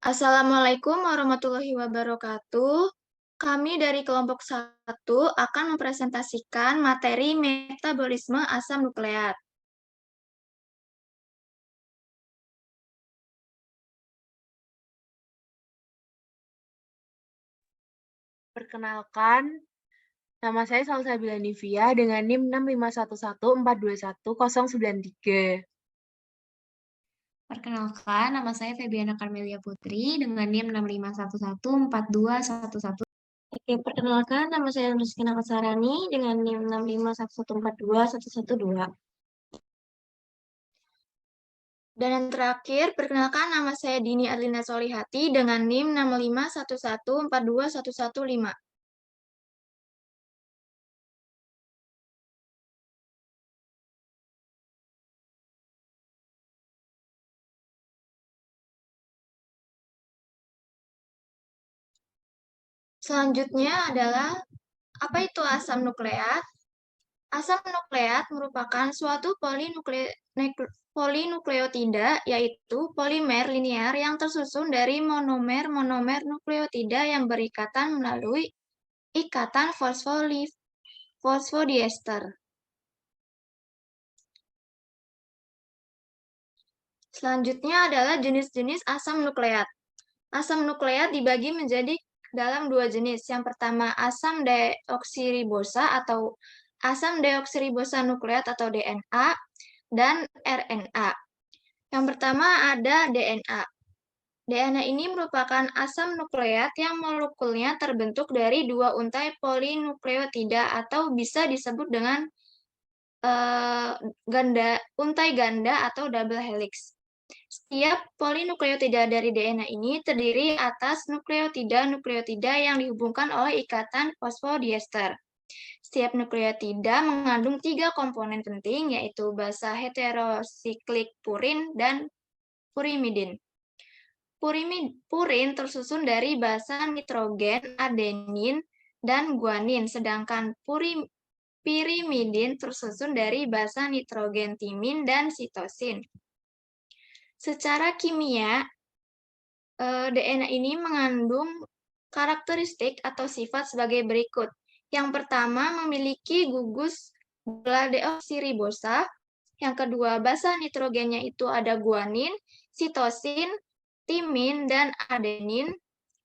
Assalamualaikum warahmatullahi wabarakatuh. Kami dari kelompok 1 akan mempresentasikan materi metabolisme asam nukleat. Perkenalkan, nama saya Salsabila Nivia dengan NIM 65114210993. Perkenalkan, nama saya Febiana Carmelia Putri dengan NIM 651142111. Oke, perkenalkan nama saya Rizkina Kasarani dengan NIM 651142112. Dan yang terakhir, perkenalkan nama saya Dini Arlina Solihati dengan NIM 651142115. Selanjutnya adalah apa itu asam nukleat? Asam nukleat merupakan suatu polinukleotida, yaitu polimer linear yang tersusun dari monomer-monomer nukleotida yang berikatan melalui ikatan fosfodiester. Selanjutnya adalah jenis-jenis asam nukleat. Asam nukleat dibagi menjadi dalam dua jenis. Yang pertama asam deoksiribosa atau asam deoksiribosa nukleat atau DNA dan RNA. Yang pertama ada DNA. DNA ini merupakan asam nukleat yang molekulnya terbentuk dari dua untai polinukleotida atau bisa disebut dengan untai ganda atau double helix. Setiap polinukleotida dari DNA ini terdiri atas nukleotida-nukleotida yang dihubungkan oleh ikatan fosfodiester. Setiap nukleotida mengandung 3 komponen penting, yaitu basa heterosiklik purin dan purimidin. Purin tersusun dari basa nitrogen, adenin, dan guanin, sedangkan pirimidin tersusun dari basa nitrogen, timin, dan sitosin. Secara kimia, DNA ini mengandung karakteristik atau sifat sebagai berikut. Yang pertama, memiliki gugus gula deoksiribosa. Yang kedua, basa nitrogennya itu ada guanin, sitosin, timin, dan adenin.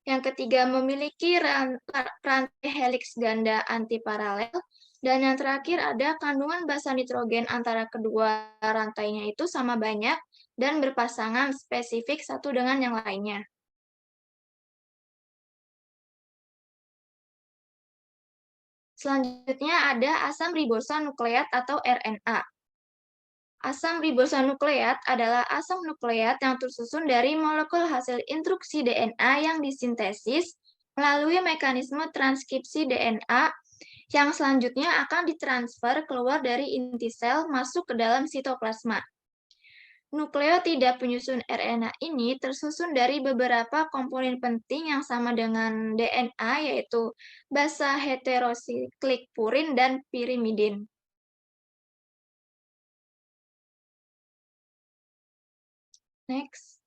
Yang ketiga, memiliki rantai heliks ganda antiparalel. Dan yang terakhir ada kandungan basa nitrogen antara kedua rantainya itu sama banyak dan berpasangan spesifik satu dengan yang lainnya. Selanjutnya ada asam ribosa nukleat atau RNA. Asam ribosa nukleat adalah asam nukleat yang tersusun dari molekul hasil instruksi DNA yang disintesis melalui mekanisme transkripsi DNA yang selanjutnya akan ditransfer keluar dari inti sel masuk ke dalam sitoplasma. Nukleotida penyusun RNA ini tersusun dari beberapa komponen penting yang sama dengan DNA, yaitu basa heterosiklik purin dan pirimidin. Next.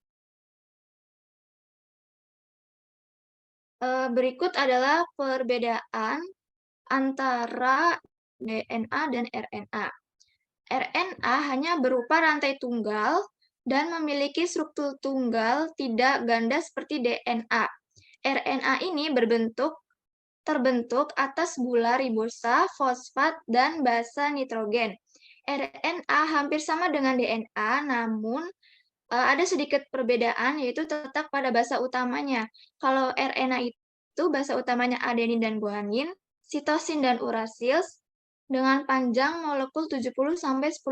Berikut adalah perbedaan antara DNA dan RNA. RNA hanya berupa rantai tunggal dan memiliki struktur tunggal tidak ganda seperti DNA. RNA ini terbentuk atas gula ribosa, fosfat, dan basa nitrogen. RNA hampir sama dengan DNA, namun ada sedikit perbedaan, yaitu terletak pada basa utamanya. Kalau RNA itu basa utamanya adenin dan guanin, sitosin dan urasil, dengan panjang molekul 70-10.000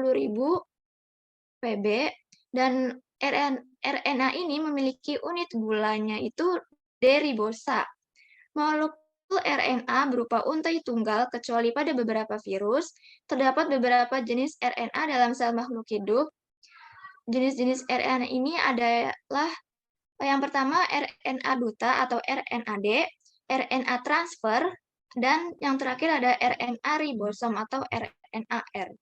Pb, dan RNA ini memiliki unit gulanya itu D-ribosa. Molekul RNA berupa untai tunggal, kecuali pada beberapa virus. Terdapat beberapa jenis RNA dalam sel makhluk hidup. Jenis-jenis RNA ini adalah yang pertama RNA duta atau RNAD, RNA transfer, dan yang terakhir ada RNA ribosom atau RNAR.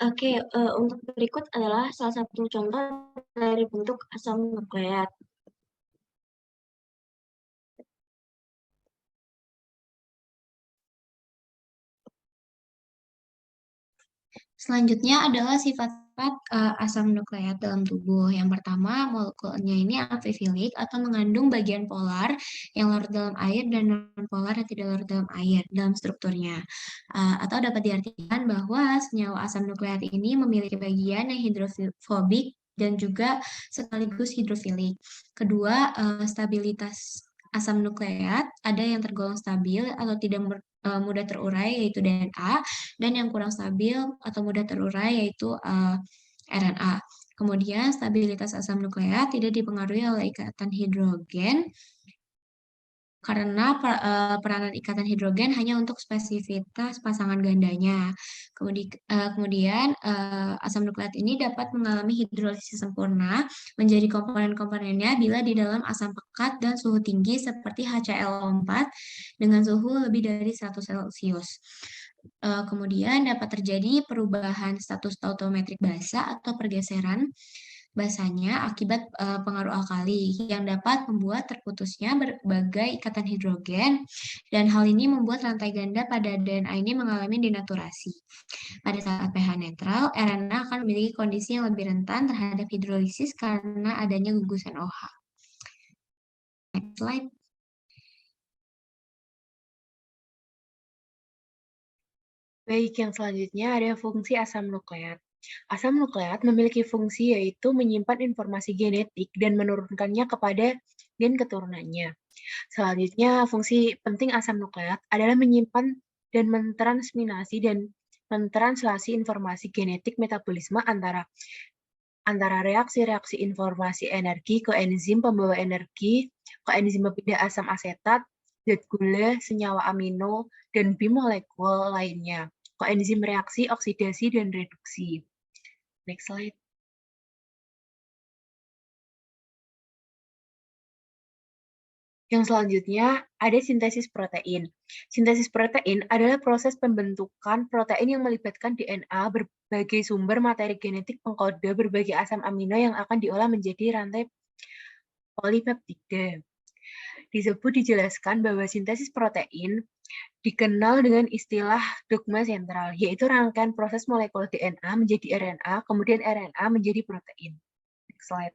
Oke, untuk berikut adalah salah satu contoh dari bentuk asam nukleat. Selanjutnya adalah sifat-sifat asam nukleat dalam tubuh. Yang pertama, molekulnya ini amfifilik atau mengandung bagian polar yang larut dalam air dan non-polar yang tidak larut dalam air dalam strukturnya. Atau dapat diartikan bahwa senyawa asam nukleat ini memiliki bagian yang hidrofobik dan juga sekaligus hidrofilik. Kedua, stabilitas asam nukleat ada yang tergolong stabil atau tidak mudah terurai yaitu DNA, dan yang kurang stabil atau mudah terurai yaitu RNA. Kemudian stabilitas asam nukleat tidak dipengaruhi oleh ikatan hidrogen karena peranan ikatan hidrogen hanya untuk spesifitas pasangan gandanya. Kemudian asam nukleat ini dapat mengalami hidrolisis sempurna menjadi komponen-komponennya bila di dalam asam pekat dan suhu tinggi seperti HCl4 dengan suhu lebih dari 100 Celcius. Kemudian dapat terjadi perubahan status tautometrik basa atau pergeseran basanya akibat pengaruh alkali yang dapat membuat terputusnya berbagai ikatan hidrogen, dan hal ini membuat rantai ganda pada DNA ini mengalami denaturasi. Pada saat pH netral, RNA akan memiliki kondisi yang lebih rentan terhadap hidrolisis karena adanya gugusan OH. Next slide. Baik, yang selanjutnya ada fungsi asam nukleat. Asam nukleat memiliki fungsi yaitu menyimpan informasi genetik dan menurunkannya kepada gen keturunannya. Selanjutnya, fungsi penting asam nukleat adalah menyimpan dan mentranslasi informasi genetik metabolisme antara reaksi-reaksi informasi energi, koenzim pembawa energi, koenzim pemindah asam asetat, zat gula, senyawa amino, dan bimolekul lainnya. Koenzim reaksi, oksidasi, dan reduksi. Next slide. Yang selanjutnya ada sintesis protein. Sintesis protein adalah proses pembentukan protein yang melibatkan DNA berbagai sumber materi genetik pengkode berbagai asam amino yang akan diolah menjadi rantai polipeptida. Dijelaskan bahwa sintesis protein dikenal dengan istilah dogma sentral, yaitu rangkaian proses molekul DNA menjadi RNA, kemudian RNA menjadi protein. Next slide.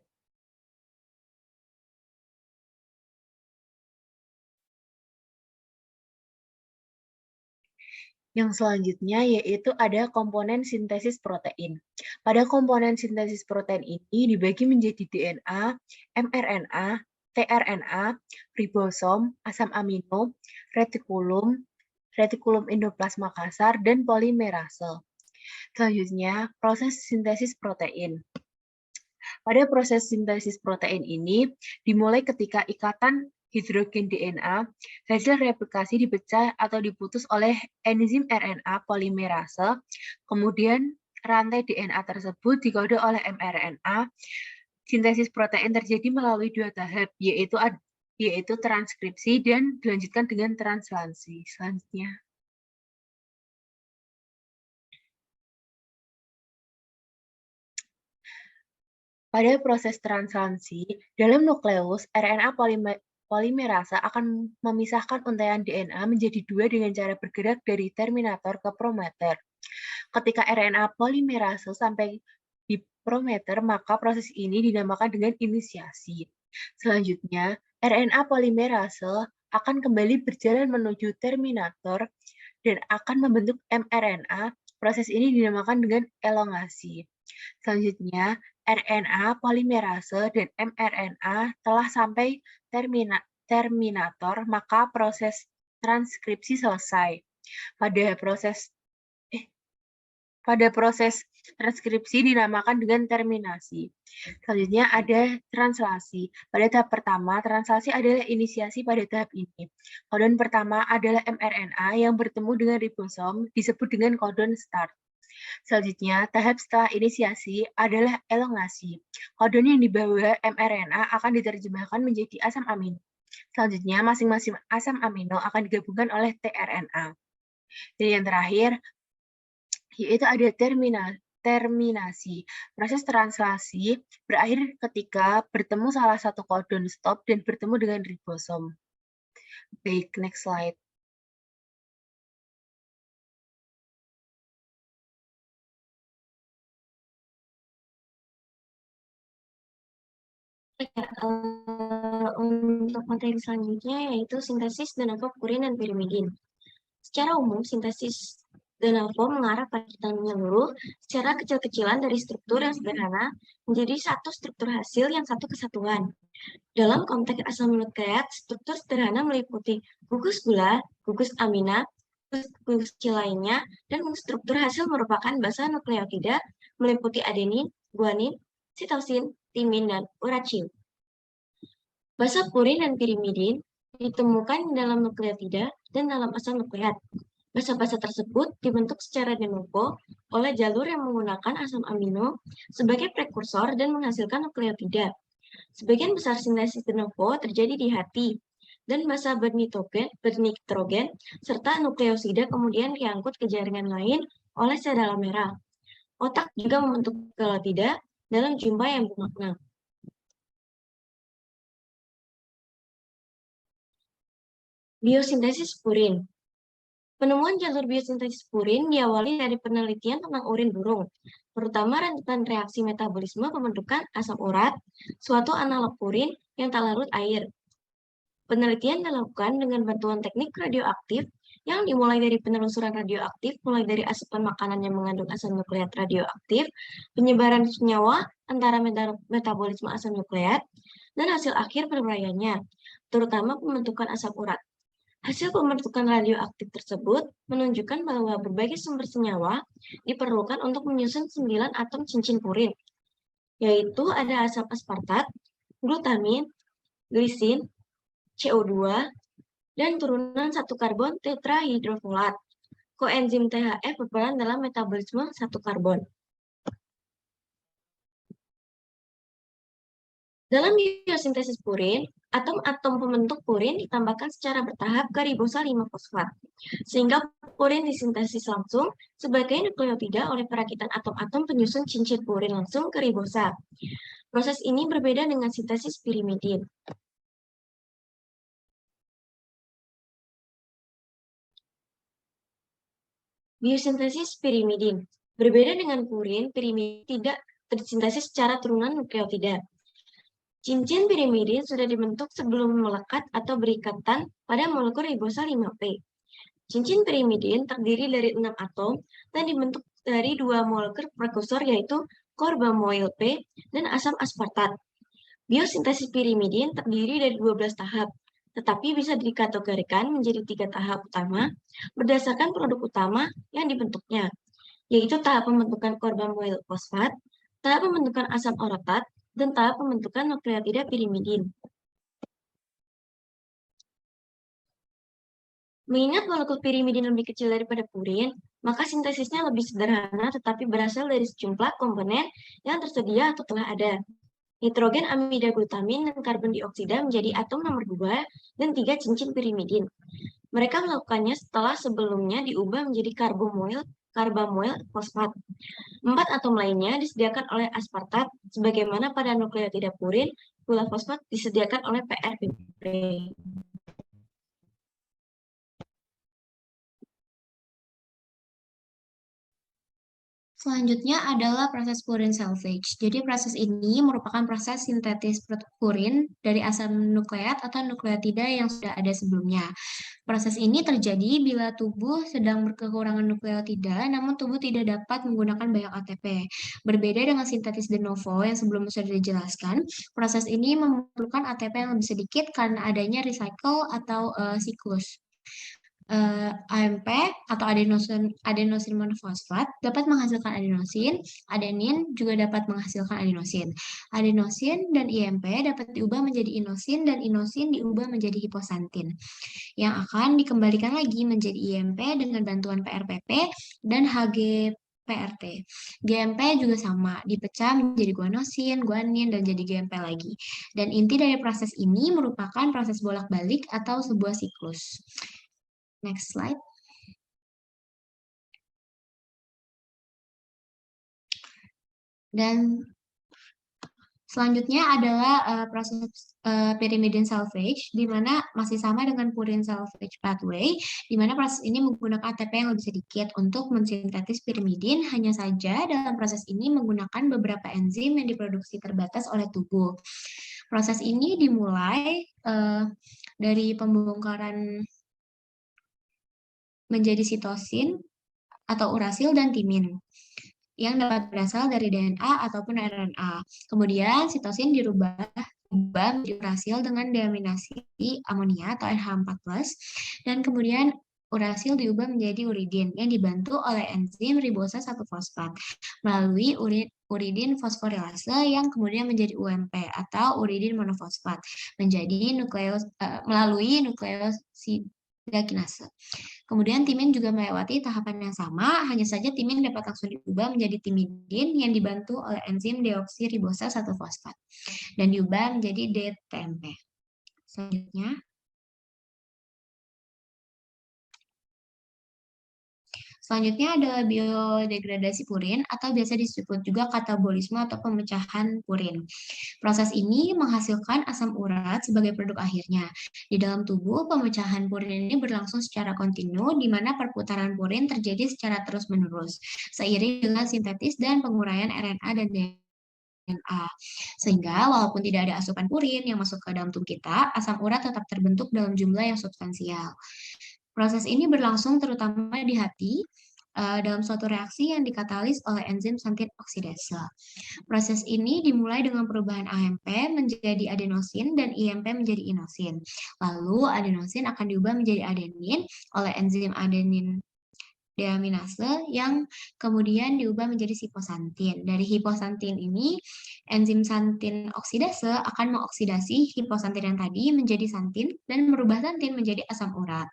Yang selanjutnya yaitu ada komponen sintesis protein. Pada komponen sintesis protein ini dibagi menjadi DNA, mRNA, tRNA, ribosom, asam amino, retikulum endoplasma kasar, dan polimerase. Selanjutnya, proses sintesis protein. Pada proses sintesis protein ini dimulai ketika ikatan hidrogen DNA, hasil replikasi dipecah atau diputus oleh enzim RNA polimerase, kemudian rantai DNA tersebut dikode oleh mRNA. Sintesis protein terjadi melalui dua tahap, yaitu transkripsi dan dilanjutkan dengan translasi. Selanjutnya. Pada proses translasi, dalam nukleus, RNA polimerase akan memisahkan untaian DNA menjadi dua dengan cara bergerak dari terminator ke promoter. Ketika RNA polimerase sampai di promoter, maka proses ini dinamakan dengan inisiasi. Selanjutnya, RNA polimerase akan kembali berjalan menuju terminator dan akan membentuk mRNA. Proses ini dinamakan dengan elongasi. Selanjutnya, RNA polimerase dan mRNA telah sampai terminator, maka proses transkripsi selesai. Pada proses transkripsi dinamakan dengan terminasi. Selanjutnya ada translasi. Pada tahap pertama, translasi adalah inisiasi pada tahap ini. Kodon pertama adalah mRNA yang bertemu dengan ribosom, disebut dengan kodon start. Selanjutnya, tahap setelah inisiasi adalah elongasi. Kodon yang dibawa mRNA akan diterjemahkan menjadi asam amino. Selanjutnya, masing-masing asam amino akan digabungkan oleh tRNA. Dan yang terakhir, yaitu ada terminasi. Proses translasi berakhir ketika bertemu salah satu codon stop dan bertemu dengan ribosom. Baik, next slide. Untuk materi selanjutnya yaitu sintesis de novo purin dan pirimidin. Secara umum, sintesis de novo mengarah pada kita menyeluruh secara kecil-kecilan dari struktur yang sederhana menjadi satu struktur hasil yang satu kesatuan. Dalam konteks asam nukleat, struktur sederhana meliputi gugus gula, gugus amina, gugus kecil lainnya, dan struktur hasil merupakan basa nukleotida meliputi adenin, guanin, sitosin, timin, dan uracil. Basa purin dan pirimidin ditemukan dalam nukleotida dan dalam asam nukleat. Basa-basa tersebut dibentuk secara de novo oleh jalur yang menggunakan asam amino sebagai prekursor dan menghasilkan nukleotida. Sebagian besar sintesis de novo terjadi di hati, dan basa bernitrogen serta nukleosida kemudian diangkut ke jaringan lain oleh sel dalam merah. Otak juga membentuk nukleotida dalam jumlah yang bermakna. Biosintesis purin. Penemuan jalur biosintesis purin diawali dari penelitian tentang urin burung, terutama rentetan reaksi metabolisme pembentukan asam urat, suatu analog purin yang tak larut air. Penelitian dilakukan dengan bantuan teknik radioaktif yang dimulai dari penelusuran radioaktif, mulai dari asupan makanan yang mengandung asam nukleat radioaktif, penyebaran senyawa antara metabolisme asam nukleat, dan hasil akhir perberayannya, terutama pembentukan asam urat. Hasil pembentukan radioaktif tersebut menunjukkan bahwa berbagai sumber senyawa diperlukan untuk menyusun 9 atom cincin purin, yaitu ada asam aspartat, glutamin, glisin, CO2, dan turunan 1 karbon tetrahidrofolat. Koenzim THF berperan dalam metabolisme 1 karbon. Dalam biosintesis purin, atom-atom pembentuk purin ditambahkan secara bertahap ke ribosa 5-fosfat, sehingga purin disintesis langsung sebagai nukleotida oleh perakitan atom-atom penyusun cincin purin langsung ke ribosa. Proses ini berbeda dengan sintesis pirimidin. Biosintesis pirimidin. Berbeda dengan purin, pirimidin tidak tersintesis secara turunan nukleotida. Cincin pirimidin sudah dibentuk sebelum melekat atau berikatan pada molekul ribosa 5P. Cincin pirimidin terdiri dari 6 atom dan dibentuk dari 2 molekul prekursor yaitu carbamyl P dan asam aspartat. Biosintesis pirimidin terdiri dari 12 tahap, tetapi bisa dikategorikan menjadi 3 tahap utama berdasarkan produk utama yang dibentuknya, yaitu tahap pembentukan carbamyl fosfat, tahap pembentukan asam orotat, dan tahap pembentukan nukleotida pirimidin. Mengingat molekul pirimidin lebih kecil daripada purin, maka sintesisnya lebih sederhana tetapi berasal dari sejumlah komponen yang tersedia atau telah ada. Nitrogen amida glutamin dan karbon dioksida menjadi atom nomor 2 dan 3 cincin pirimidin. Mereka melakukannya setelah sebelumnya diubah menjadi carbamyl fosfat. 4 atom lainnya disediakan oleh aspartat, sebagaimana pada nukleotida purin, gula fosfat disediakan oleh PRPP. Selanjutnya adalah proses purin salvage. Jadi proses ini merupakan proses sintetis purin dari asam nukleat atau nukleotida yang sudah ada sebelumnya. Proses ini terjadi bila tubuh sedang berkekurangan nukleotida, namun tubuh tidak dapat menggunakan banyak ATP. Berbeda dengan sintetis de novo yang sebelumnya sudah dijelaskan, proses ini memerlukan ATP yang lebih sedikit karena adanya recycle atau siklus. AMP atau adenosin monofosfat dapat menghasilkan adenosin, adenin juga dapat menghasilkan adenosin. Adenosin dan IMP dapat diubah menjadi inosin dan inosin diubah menjadi hiposantin yang akan dikembalikan lagi menjadi IMP dengan bantuan PRPP dan HGPRT. GMP juga sama, dipecah menjadi guanosin, guanin, dan jadi GMP lagi. Dan inti dari proses ini merupakan proses bolak-balik atau sebuah siklus. Next slide. Dan selanjutnya adalah proses pyrimidine salvage, di mana masih sama dengan purine salvage pathway, di mana proses ini menggunakan ATP yang lebih sedikit untuk mensintetis pyrimidine. Hanya saja dalam proses ini menggunakan beberapa enzim yang diproduksi terbatas oleh tubuh. Proses ini dimulai dari pembongkaran menjadi sitosin atau urasil dan timin yang dapat berasal dari DNA ataupun RNA. Kemudian sitosin dirubah menjadi urasil dengan deaminasi amonia atau NH4+, dan kemudian urasil diubah menjadi uridin yang dibantu oleh enzim ribosa 1-fosfat melalui uridin fosforilase yang kemudian menjadi UMP atau uridin monofosfat menjadi melalui nukleosida kinase. Kemudian timin juga melewati tahapan yang sama, hanya saja timin dapat langsung diubah menjadi timidin yang dibantu oleh enzim deoksiribosa 1-fosfat dan diubah menjadi DTMP. Selanjutnya, adalah biodegradasi purin atau biasa disebut juga katabolisme atau pemecahan purin. Proses ini menghasilkan asam urat sebagai produk akhirnya. Di dalam tubuh, pemecahan purin ini berlangsung secara kontinu, di mana perputaran purin terjadi secara terus-menerus, seiring dengan sintetis dan penguraian RNA dan DNA. Sehingga walaupun tidak ada asupan purin yang masuk ke dalam tubuh kita, asam urat tetap terbentuk dalam jumlah yang substansial. Proses ini berlangsung terutama di hati dalam suatu reaksi yang dikatalis oleh enzim santin oksidase. Proses ini dimulai dengan perubahan AMP menjadi adenosin dan IMP menjadi inosin. Lalu adenosin akan diubah menjadi adenin oleh enzim adenin deaminase yang kemudian diubah menjadi hiposantin. Dari hiposantin ini, enzim santin oksidase akan mengoksidasi hiposantin yang tadi menjadi santin dan merubah santin menjadi asam urat.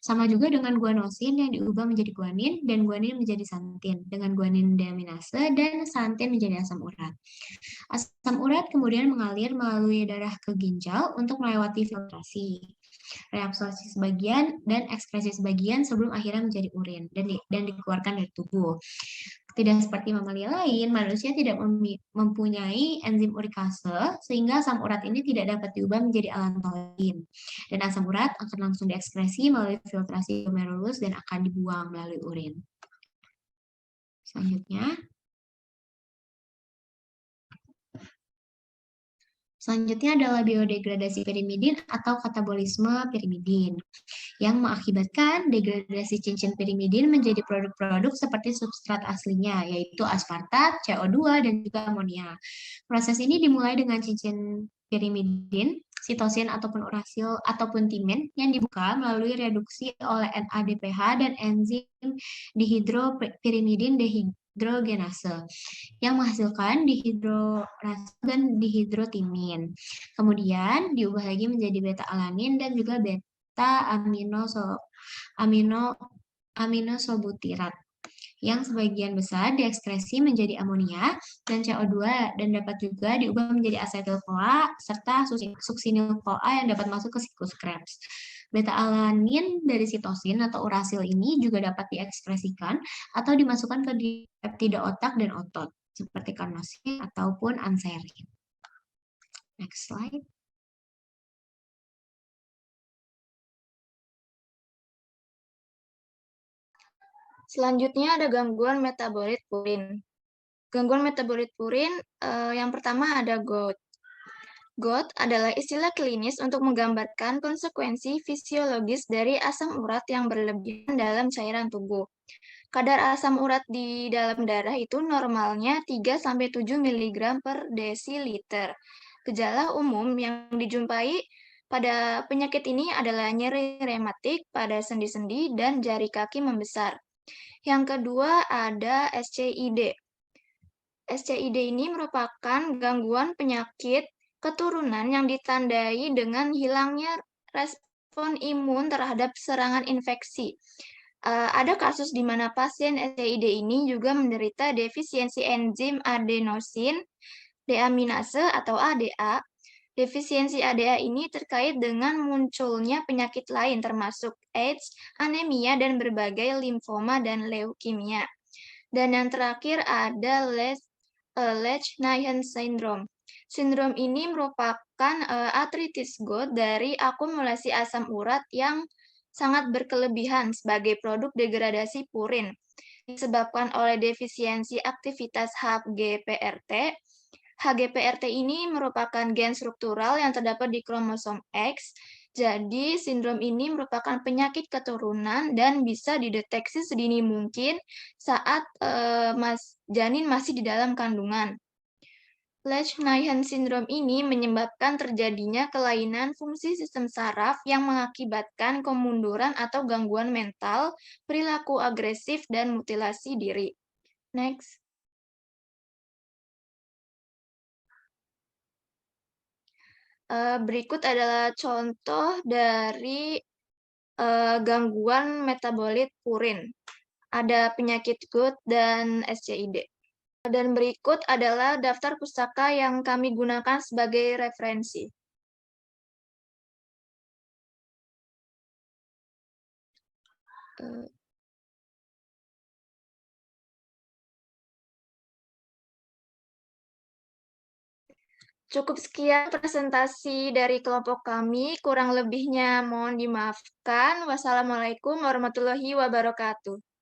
Sama juga dengan guanosin yang diubah menjadi guanin dan guanin menjadi santin dengan guanin deaminase dan santin menjadi asam urat. Asam urat kemudian mengalir melalui darah ke ginjal untuk melewati filtrasi, reabsorpsi sebagian dan ekskresi sebagian sebelum akhirnya menjadi urin dan dikeluarkan dari tubuh. Tidak seperti mamalia lain, manusia tidak mempunyai enzim urikase sehingga asam urat ini tidak dapat diubah menjadi allantoin. Dan asam urat akan langsung diekskresi melalui filtrasi glomerulus dan akan dibuang melalui urin. Selanjutnya adalah biodegradasi pirimidin atau katabolisme pirimidin yang mengakibatkan degradasi cincin pirimidin menjadi produk-produk seperti substrat aslinya, yaitu aspartat, CO2, dan juga amonia. Proses ini dimulai dengan cincin pirimidin, sitosin ataupun urasil ataupun timin yang dibuka melalui reduksi oleh NADPH dan enzim dihidropirimidin dehidrogenase yang menghasilkan dihidrorase dan dihidrotimin. Kemudian diubah lagi menjadi beta-alanin dan juga beta aminosobutirat yang sebagian besar diekskresi menjadi amonia dan CO2 dan dapat juga diubah menjadi asetil-CoA serta suksinil-CoA yang dapat masuk ke siklus Krebs. Beta-alanin dari sitosin atau urasil ini juga dapat diekspresikan atau dimasukkan ke peptida otak dan otot seperti karnosin ataupun anserin. Next slide. Selanjutnya ada gangguan metabolit purin. Gangguan metabolit purin yang pertama ada GOUT. GOUT adalah istilah klinis untuk menggambarkan konsekuensi fisiologis dari asam urat yang berlebihan dalam cairan tubuh. Kadar asam urat di dalam darah itu normalnya 3-7 mg per desiliter. Gejala umum yang dijumpai pada penyakit ini adalah nyeri rematik pada sendi-sendi dan jari kaki membesar. Yang kedua ada SCID. SCID ini merupakan gangguan penyakit keturunan yang ditandai dengan hilangnya respon imun terhadap serangan infeksi. Ada kasus di mana pasien SCID ini juga menderita defisiensi enzim adenosin deaminase atau ADA. Defisiensi ADA ini terkait dengan munculnya penyakit lain termasuk AIDS, anemia, dan berbagai limfoma dan leukemia. Dan yang terakhir ada Lesch-Nyhan syndrome. Sindrom ini merupakan artritis gout dari akumulasi asam urat yang sangat berkelebihan sebagai produk degradasi purin, disebabkan oleh defisiensi aktivitas HGPRT. HGPRT ini merupakan gen struktural yang terdapat di kromosom X. Jadi, sindrom ini merupakan penyakit keturunan dan bisa dideteksi sedini mungkin saat janin masih di dalam kandungan. Lesch-Nyhan syndrome ini menyebabkan terjadinya kelainan fungsi sistem saraf yang mengakibatkan kemunduran atau gangguan mental, perilaku agresif, dan mutilasi diri. Next. Berikut adalah contoh dari gangguan metabolit purin. Ada penyakit gout dan SCID. Dan berikut adalah daftar pustaka yang kami gunakan sebagai referensi. Cukup sekian presentasi dari kelompok kami. Kurang lebihnya mohon dimaafkan. Wassalamualaikum warahmatullahi wabarakatuh.